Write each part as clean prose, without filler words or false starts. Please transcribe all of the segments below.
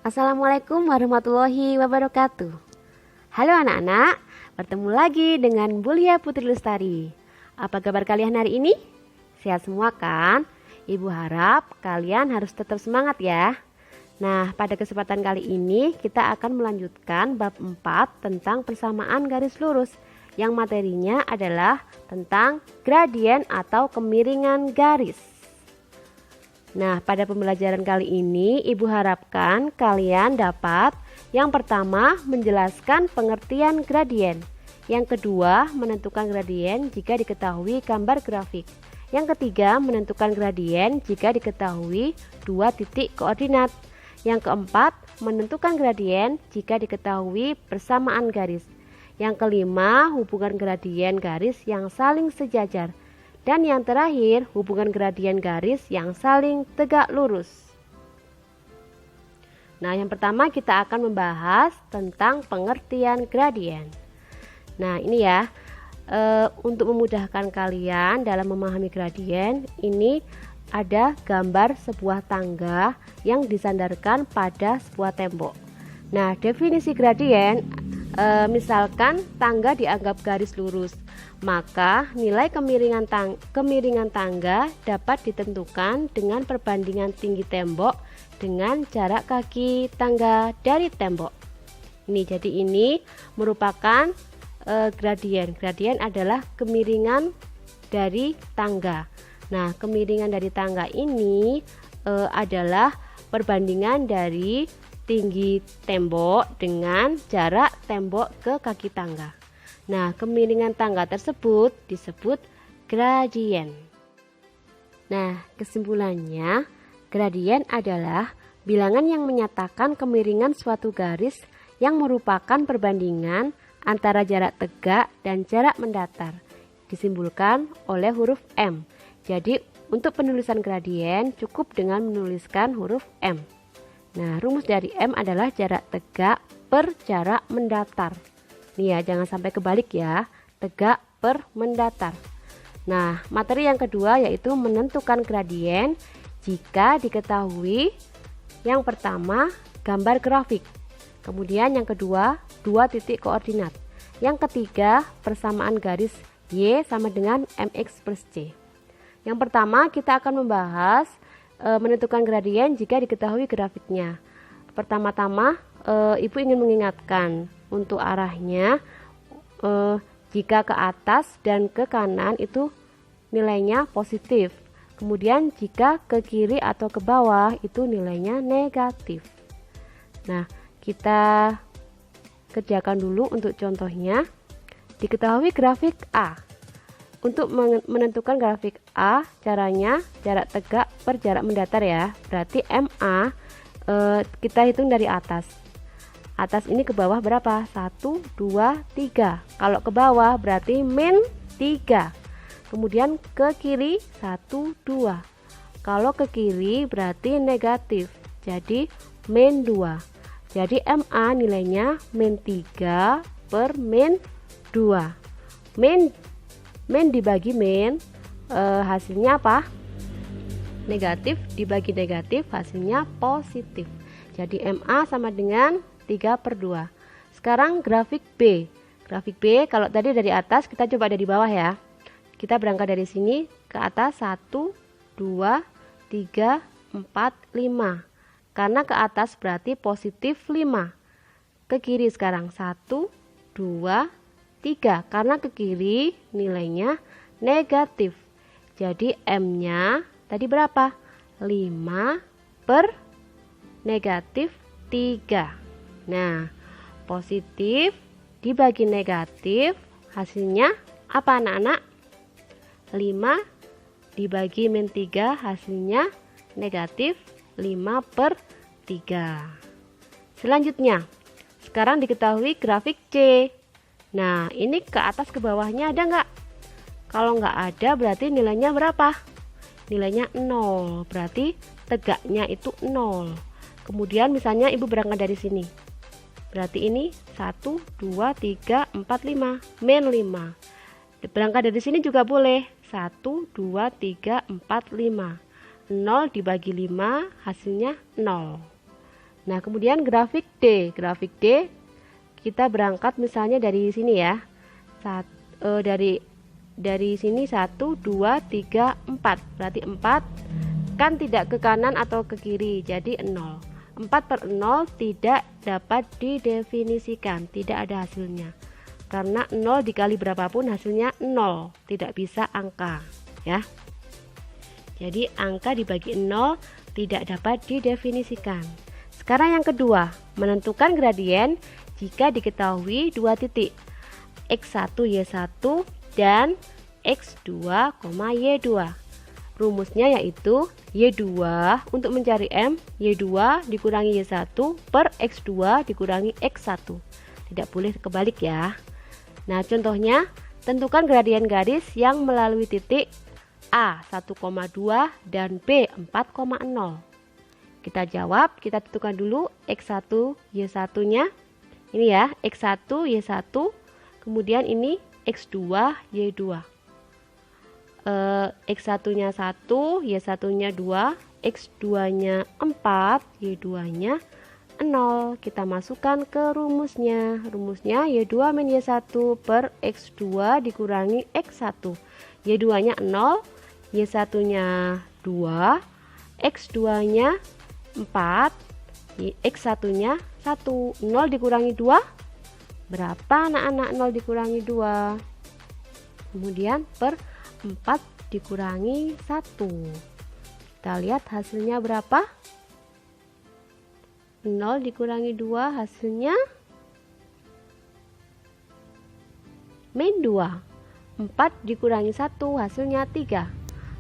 Assalamualaikum warahmatullahi wabarakatuh. Halo anak-anak, bertemu lagi dengan Bulia Putri Lestari. Apa kabar kalian hari ini? Sehat semua kan? Ibu harap kalian harus tetap semangat ya. Nah, pada kesempatan kali ini kita akan melanjutkan bab 4 tentang persamaan garis lurus, yang materinya adalah tentang gradien atau kemiringan garis. Nah, pada pembelajaran kali ini Ibu harapkan kalian dapat yang pertama menjelaskan pengertian gradien, yang kedua menentukan gradien jika diketahui gambar grafik, yang ketiga menentukan gradien jika diketahui dua titik koordinat, yang keempat menentukan gradien jika diketahui persamaan garis, yang kelima hubungan gradien garis yang saling sejajar, dan yang terakhir, hubungan gradien garis yang saling tegak lurus. Nah, yang pertama kita akan membahas tentang pengertian gradien. Nah, ini ya, untuk memudahkan kalian dalam memahami gradien, ini ada gambar sebuah tangga yang disandarkan pada sebuah tembok. Nah, definisi gradien, misalkan tangga dianggap garis lurus, maka nilai kemiringan tangga dapat ditentukan dengan perbandingan tinggi tembok dengan jarak kaki tangga dari tembok. Jadi ini merupakan gradien. Gradien adalah kemiringan dari tangga. Nah, kemiringan dari tangga ini adalah perbandingan dari tinggi tembok dengan jarak tembok ke kaki tangga. Nah, kemiringan tangga tersebut disebut gradien. Nah, kesimpulannya, gradien adalah bilangan yang menyatakan kemiringan suatu garis yang merupakan perbandingan antara jarak tegak dan jarak mendatar, disimbolkan oleh huruf M. Jadi, untuk penulisan gradien cukup dengan menuliskan huruf M. Nah, rumus dari M adalah jarak tegak per jarak mendatar. Nih ya, jangan sampai kebalik ya, tegak per mendatar. Nah, materi yang kedua yaitu menentukan gradien jika diketahui yang pertama gambar grafik, kemudian yang kedua dua titik koordinat, yang ketiga persamaan garis Y sama dengan MX plus C. Yang pertama kita akan membahas menentukan gradien jika diketahui grafiknya. Pertama-tama Ibu ingin mengingatkan untuk arahnya, jika ke atas dan ke kanan itu nilainya positif, kemudian jika ke kiri atau ke bawah itu nilainya negatif. Nah, kita kerjakan dulu untuk contohnya. Diketahui grafik A. Untuk menentukan grafik A, caranya jarak tegak per jarak mendatar ya. Berarti MA kita hitung dari atas. Atas ini ke bawah berapa? 1, 2, 3. Kalau ke bawah berarti min 3. Kemudian ke kiri 1, 2. Kalau ke kiri berarti negatif. Jadi min 2. Jadi MA nilainya min 3 per min 2. Min dibagi min, hasilnya apa? Negatif dibagi negatif, hasilnya positif. Jadi MA sama dengan 3/2. Sekarang grafik B. Grafik B kalau tadi dari atas, kita coba dari bawah ya. Kita berangkat dari sini ke atas 1, 2, 3, 4, 5. Karena ke atas berarti positif 5. Ke kiri sekarang 1, 2, 3. Karena ke kiri nilainya negatif. Jadi M-nya tadi berapa? 5 per negatif 3. Nah, positif dibagi negatif, hasilnya apa anak-anak? 5 dibagi min 3, hasilnya negatif 5/3. Selanjutnya, sekarang diketahui grafik C. Nah, ini ke atas ke bawahnya ada nggak? Kalau nggak ada berarti nilainya berapa? Nilainya 0, berarti tegaknya itu 0. Kemudian misalnya Ibu berangkat dari sini. Berarti ini 1, 2, 3, 4, 5. Min 5. Berangkat dari sini juga boleh. 1, 2, 3, 4, 5. 0 dibagi 5 hasilnya 0. Nah, kemudian grafik D. Grafik D kita berangkat misalnya dari sini ya. Dari sini 1, 2, 3, 4. Berarti 4 kan tidak ke kanan atau ke kiri, jadi 0. 4/0 tidak dapat didefinisikan, tidak ada hasilnya. Karena 0 dikali berapapun hasilnya 0, tidak bisa angka ya. Jadi angka dibagi 0 tidak dapat didefinisikan. Sekarang yang kedua, menentukan gradien jika diketahui dua titik x1 y1 dan x2, y2. Rumusnya yaitu y2 untuk mencari m, y2 dikurangi y1 per x2 dikurangi x1. Tidak boleh kebalik ya. Nah, contohnya tentukan gradien garis yang melalui titik A 1,2 dan B 4,0. Kita jawab, kita tentukan dulu x1 y1 nya. Ini ya, x1 y1, kemudian ini x2 y2. X1 nya 1, y1 nya 2, x2 nya 4, y2 nya 0. Kita masukkan ke rumusnya. Rumusnya y2 min y1 per x2 dikurangi x1. Y2 nya 0, y1 nya 2, x2 nya 4, x1 nya 1. 0 dikurangi 2 berapa anak-anak? 0 dikurangi 2 kemudian per 4 dikurangi 1. Kita lihat hasilnya berapa? 0 dikurangi 2 hasilnya min 2. 4 dikurangi 1 hasilnya 3.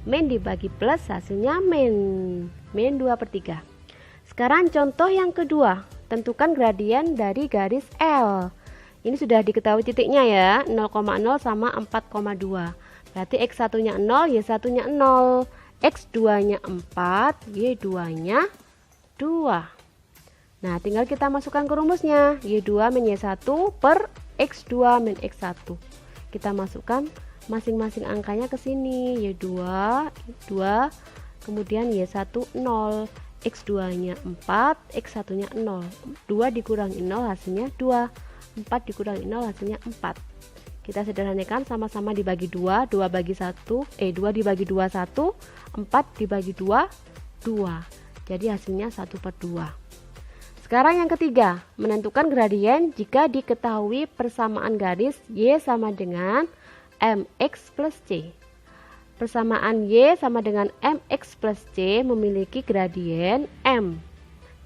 Min dibagi plus hasilnya min 2/3. Sekarang contoh yang kedua, tentukan gradien dari garis L. Ini sudah diketahui titiknya ya, 0,0 sama 4,2. Berarti x1 nya 0, y1 nya 0, x2 nya 4, y2 nya 2. Nah, tinggal kita masukkan ke rumusnya, y2 min y1 per x2 min x1. Kita masukkan masing-masing angkanya ke sini, y2 2, kemudian y1 0, x2 nya 4, x1 nya 0. 2 dikurangi 0 hasilnya 2, 4 dikurangi 0 hasilnya 4. Kita sederhanakan, sama-sama dibagi 2, 2 dibagi 2 1, 4 dibagi 2 2. Jadi hasilnya 1/2. Sekarang yang ketiga, menentukan gradien jika diketahui persamaan garis y sama dengan mx plus c. Persamaan y sama dengan mx plus c memiliki gradien m.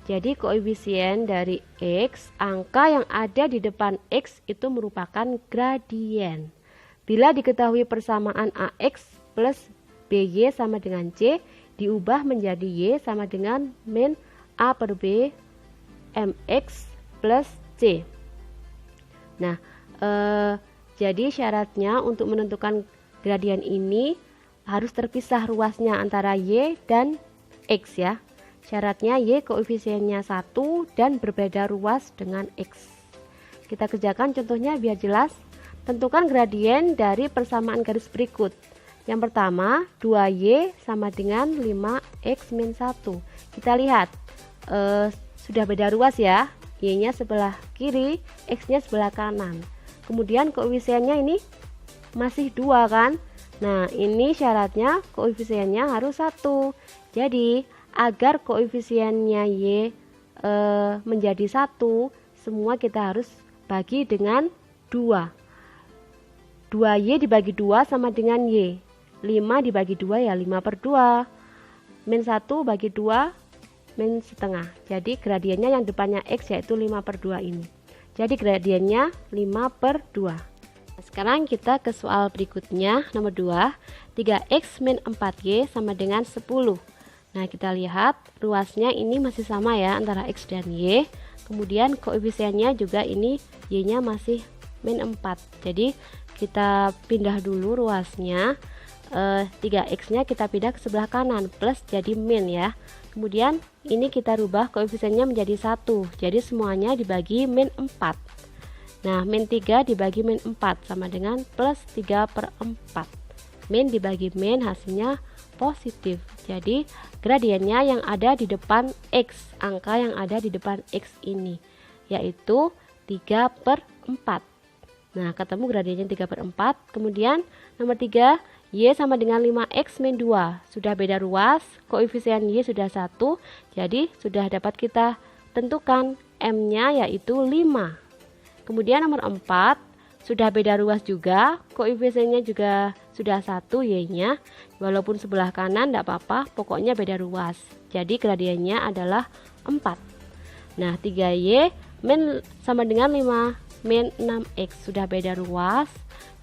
Jadi koefisien dari x, angka yang ada di depan x itu merupakan gradien. Bila diketahui persamaan ax plus by sama dengan c, diubah menjadi y sama dengan min a per b mx plus c. Nah, jadi syaratnya untuk menentukan gradien ini harus terpisah ruasnya antara y dan x ya. Syaratnya y koefisiennya 1 dan berbeda ruas dengan x. Kita kerjakan contohnya biar jelas. Tentukan gradien dari persamaan garis berikut. Yang pertama, 2y sama dengan 5x min 1. Kita lihat, sudah beda ruas ya. Y-nya sebelah kiri, x-nya sebelah kanan. Kemudian koefisiennya ini masih 2 kan. Nah, ini syaratnya koefisiennya harus 1. Jadi agar koefisiennya y menjadi 1, semua kita harus bagi dengan 2. 2y dibagi 2 sama dengan y. 5 dibagi 2 ya 5/2. Min 1 bagi 2 min setengah. Jadi gradiennya yang depannya x yaitu 5/2 ini. Jadi gradiennya 5/2. Sekarang kita ke soal berikutnya, nomor 2. 3x min 4y sama dengan 10. Nah, kita lihat ruasnya ini masih sama ya antara x dan y. Kemudian koefisiennya juga ini y-nya masih min 4. Jadi kita pindah dulu ruasnya. 3x nya kita pindah ke sebelah kanan, plus jadi min ya. Kemudian ini kita rubah koefisiennya menjadi 1. Jadi semuanya dibagi min 4. Nah, min 3 dibagi min 4 sama dengan plus 3/4. Min dibagi min hasilnya positif. Jadi gradiennya yang ada di depan X, angka yang ada di depan X ini, yaitu 3/4. Nah, ketemu gradiennya 3/4. Kemudian nomor 3, Y sama dengan 5X min 2. Sudah beda ruas, koefisien Y sudah 1, jadi sudah dapat kita tentukan M-nya yaitu 5. Kemudian nomor 4, sudah beda ruas juga, koefisiennya juga sudah 1 Y-nya. Walaupun sebelah kanan tidak apa-apa, pokoknya beda ruas. Jadi gradiennya adalah 4. Nah, 3Y min sama dengan 5 min 6X. Sudah beda ruas,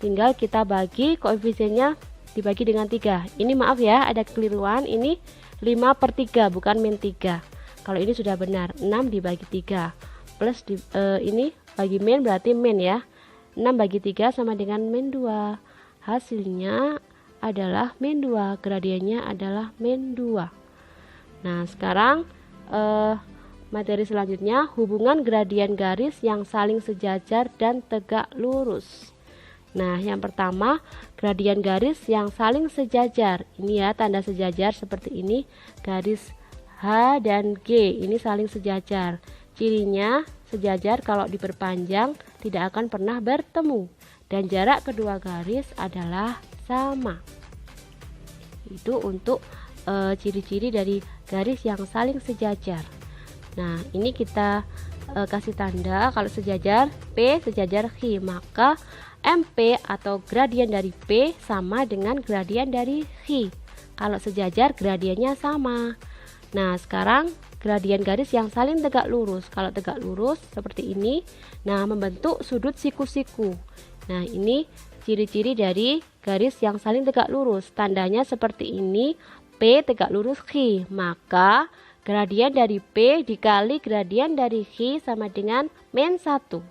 tinggal kita bagi koefisiennya dibagi dengan 3. Ini maaf ya, ada kekeliruan, ini 5/3 bukan min 3. Kalau ini sudah benar, 6 dibagi 3 plus ini bagi min berarti min ya. 6 bagi 3 sama dengan min 2. Hasilnya adalah min 2, gradiennya adalah min 2. Nah, sekarang materi selanjutnya, hubungan gradien garis yang saling sejajar dan tegak lurus. Nah, yang pertama, gradien garis yang saling sejajar. Ini ya, tanda sejajar seperti ini, garis H dan G ini saling sejajar. Cirinya sejajar kalau diperpanjang tidak akan pernah bertemu, dan jarak kedua garis adalah sama. Itu untuk ciri-ciri dari garis yang saling sejajar. Nah, ini kita kasih tanda kalau sejajar P sejajar Q, maka MP atau gradien dari P sama dengan gradien dari Q. Kalau sejajar gradiennya sama. Nah, sekarang gradien garis yang saling tegak lurus. Kalau tegak lurus seperti ini, nah membentuk sudut siku-siku. Nah, ini ciri-ciri dari garis yang saling tegak lurus. Tandanya seperti ini, P tegak lurus Q. Maka gradien dari P dikali gradien dari Q sama dengan min 1.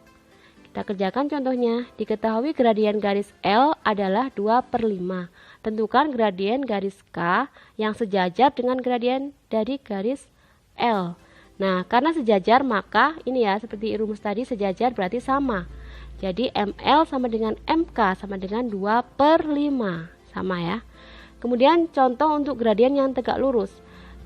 Kita kerjakan contohnya. Diketahui gradien garis L adalah 2/5. Tentukan gradien garis K yang sejajar dengan gradien dari garis L. Nah, karena sejajar maka ini ya, seperti rumus tadi, sejajar berarti sama. Jadi ML sama dengan MK sama dengan 2/5. Sama ya. Kemudian contoh untuk gradien yang tegak lurus.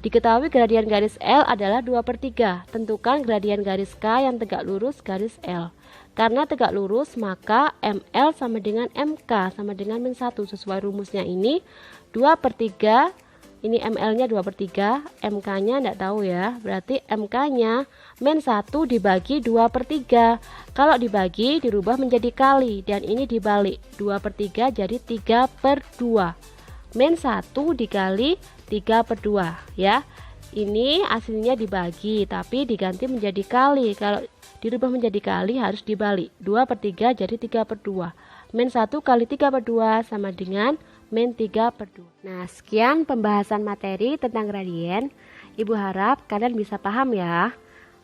Diketahui gradien garis L adalah 2/3. Tentukan gradien garis K yang tegak lurus garis L. Karena tegak lurus maka ML sama dengan MK sama dengan min 1. Sesuai rumusnya ini 2/3. Ini ML-nya 2/3, MK-nya tidak tahu ya. Berarti MK-nya min 1 dibagi 2/3. Kalau dibagi dirubah menjadi kali, dan ini dibalik. 2/3 jadi 3/2. Min 1 dikali 3/2 ya. Ini aslinya dibagi tapi diganti menjadi kali. Kalau dirubah menjadi kali harus dibalik. 2/3 jadi 3/2. Min 1 kali 3/2 sama dengan min 3/2. Nah, sekian pembahasan materi tentang gradien. Ibu harap kalian bisa paham ya.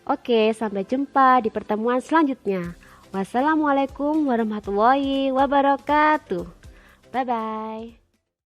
Oke, sampai jumpa di pertemuan selanjutnya. Wassalamualaikum warahmatullahi wabarakatuh. Bye-bye.